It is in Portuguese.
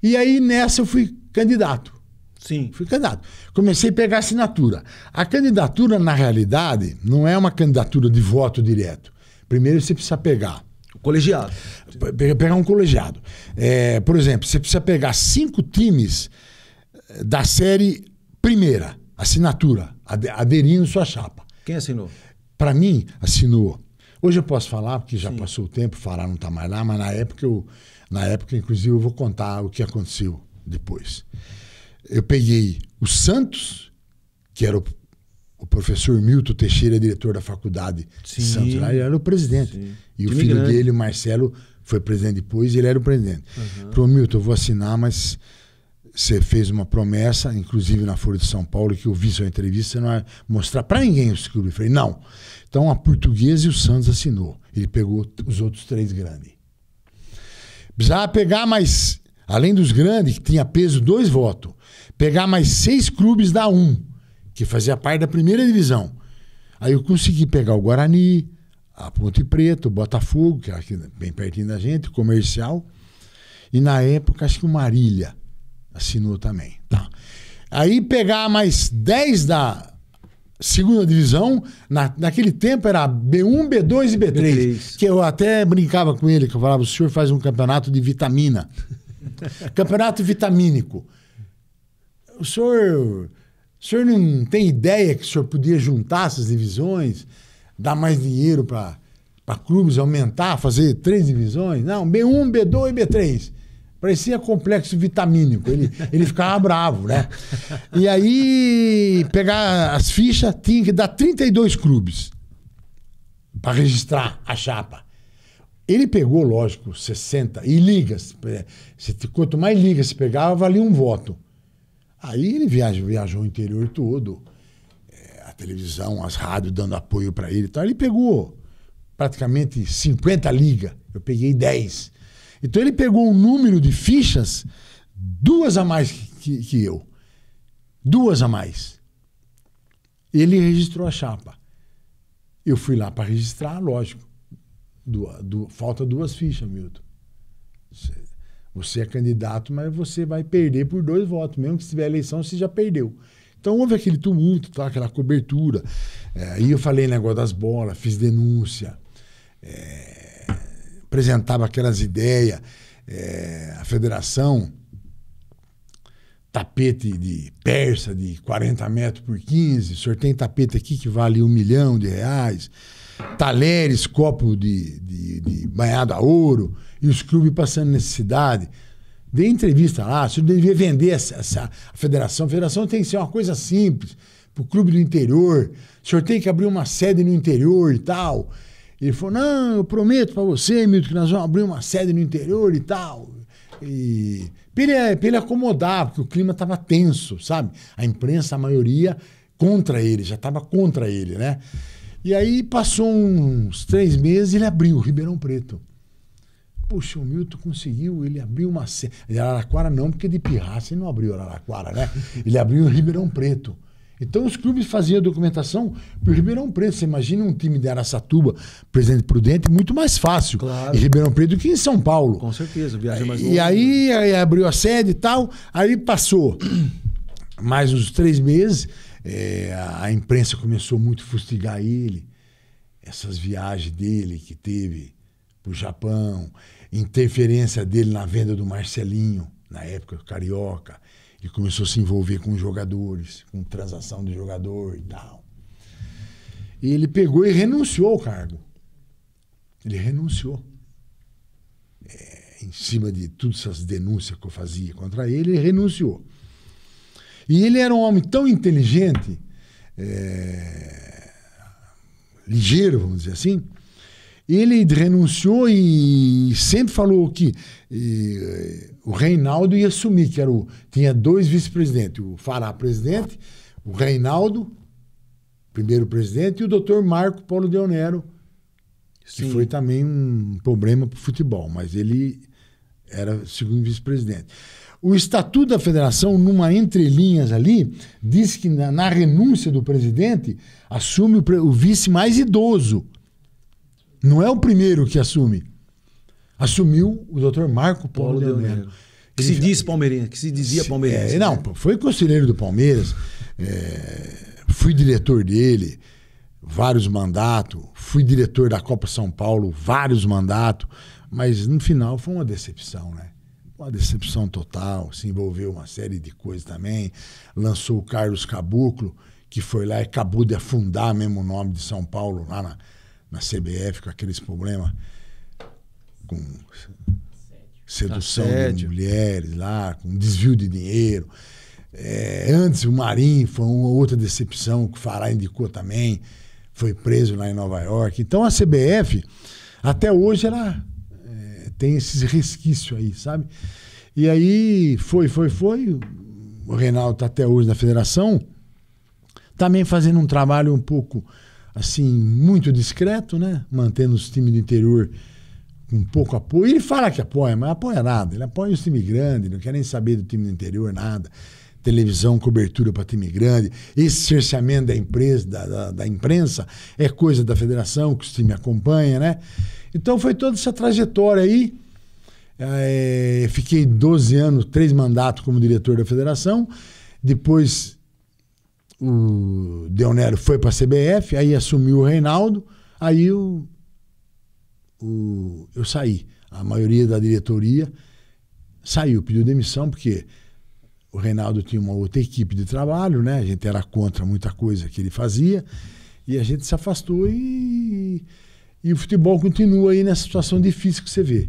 E aí nessa eu fui candidato. Sim. Fui candidato. Comecei a pegar assinatura. A candidatura, na realidade, não é uma candidatura de voto direto. Primeiro você precisa pegar. Colegiado. Pegar um colegiado. Por exemplo, você precisa pegar 5 times da série primeira, assinatura, aderindo sua chapa. Quem assinou? Para mim, assinou. Hoje eu posso falar, porque já passou o tempo, falar não está mais lá, mas na época, inclusive, eu vou contar o que aconteceu depois. Eu peguei o Santos, que era o professor Milton Teixeira, diretor da faculdade de Santos, lá, ele era o presidente. Sim. E o filho dele, o Marcelo, foi presidente depois e ele era o presidente. Falou, Milton, eu vou assinar, mas você fez uma promessa, inclusive na Folha de São Paulo, que eu vi sua entrevista, você não vai mostrar para ninguém os clubes. Eu falei, não. Então a Portuguesa e o Santos assinou. Ele pegou os outros 3 grandes. Precisava pegar mais, além dos grandes, que tinha peso 2 votos, pegar mais 6 clubes da 1, que fazia parte da primeira divisão. Aí eu consegui pegar o Guarani, a Ponte Preta, o Botafogo, que era aqui bem pertinho da gente, o Comercial, e na época acho que o Marília assinou também. Tá. Aí pegar mais 10 da segunda divisão, naquele tempo era B1, B2 e B3, que eu até brincava com ele, que eu falava, o senhor faz um campeonato de vitamina. Campeonato vitamínico. O senhor não tem ideia que o senhor podia juntar essas divisões, dar mais dinheiro para clubes, aumentar, fazer 3 divisões? Não, B1, B2 e B3. Parecia complexo vitamínico. Ele ficava bravo, né? E aí, pegar as fichas, tinha que dar 32 clubes para registrar a chapa. Ele pegou, lógico, 60. E ligas. Quanto mais ligas se pegava, valia um voto. Aí ele viajou o interior todo. A televisão, as rádios dando apoio para ele e tal. Ele pegou praticamente 50 ligas. Eu peguei 10. Então ele pegou um número de fichas, 2 a mais que eu. 2 a mais. Ele registrou a chapa. Eu fui lá para registrar, lógico. Falta 2 fichas, Milton. Você é candidato, mas você vai perder por 2 votos. Mesmo que se tiver eleição, você já perdeu. Então houve aquele tumulto, tá? Aquela cobertura. Aí eu falei negócio das bolas, fiz denúncia. Apresentava aquelas ideias, a federação, tapete de persa de 40 metros por 15, o senhor tem tapete aqui que vale R$1 milhão, talheres, copo de banhado a ouro, e os clubes passando necessidade. Dei entrevista lá, o senhor devia vender a federação. A federação tem que ser uma coisa simples, para o clube do interior, o senhor tem que abrir uma sede no interior e tal. Ele falou, não, eu prometo para você, Milton, que nós vamos abrir uma sede no interior e tal. E para ele acomodar, porque o clima estava tenso, sabe? A imprensa, a maioria, contra ele, já estava contra ele, né? E aí passou uns 3 meses e ele abriu o Ribeirão Preto. Puxa, o Milton conseguiu, ele abriu uma sede. Araraquara não, porque de pirraça ele não abriu Araraquara, né? Ele abriu o Ribeirão Preto. Então os clubes faziam a documentação para o Ribeirão Preto. Você imagina um time de Araçatuba, Presidente Prudente, muito mais fácil em Ribeirão Preto do que em São Paulo. Com certeza, viagem mais longa. E aí abriu a sede e tal, aí passou mais uns 3 meses, a imprensa começou muito a fustigar ele, essas viagens dele que teve para o Japão, interferência dele na venda do Marcelinho, na época, carioca. Ele começou a se envolver com jogadores, com transação de jogador e tal. E ele pegou e renunciou ao cargo. Ele renunciou. Em cima de todas essas denúncias que eu fazia contra ele, ele renunciou. E ele era um homem tão inteligente, ligeiro, vamos dizer assim. Ele renunciou e sempre falou que o Reinaldo ia assumir, tinha 2 vice-presidentes, o Fará presidente, o Reinaldo, primeiro presidente, e o doutor Marco Polo Deonero, que foi também um problema para o futebol, mas ele era segundo vice-presidente. O Estatuto da Federação, numa entrelinhas ali, diz que na renúncia do presidente, assume o vice mais idoso. Não é o primeiro que assume. Assumiu o doutor Marco Polo Deonero. Que se diz palmeirense, que se dizia palmeirense. Não, foi conselheiro do Palmeiras, fui diretor dele, vários mandatos, fui diretor da Copa São Paulo, vários mandatos, mas no final foi uma decepção, né? Uma decepção total, se envolveu uma série de coisas também, lançou o Carlos Caboclo, que foi lá e acabou de afundar mesmo o nome de São Paulo lá na CBF, com aqueles problemas com sedução de mulheres lá, com desvio de dinheiro. Antes o Marinho foi uma outra decepção, que o Fará indicou também, foi preso lá em Nova York. Então a CBF, até hoje, ela tem esses resquícios aí, sabe? E aí foi. O Reinaldo está até hoje na federação, também fazendo um trabalho um pouco, assim, muito discreto, né? Mantendo os times do interior com pouco apoio. Ele fala que apoia, mas apoia nada. Ele apoia os times grandes, não quer nem saber do time do interior, nada. Televisão, cobertura para time grande. Esse cerceamento da empresa, da imprensa é coisa da federação, que os times acompanham, né? Então foi toda essa trajetória aí. Fiquei 12 anos, 3 mandatos como diretor da federação. Depois o Deonero foi para a CBF, aí assumiu o Reinaldo, aí eu saí. A maioria da diretoria saiu, pediu demissão, porque o Reinaldo tinha uma outra equipe de trabalho, né? A gente era contra muita coisa que ele fazia, e a gente se afastou e o futebol continua aí nessa situação difícil que você vê.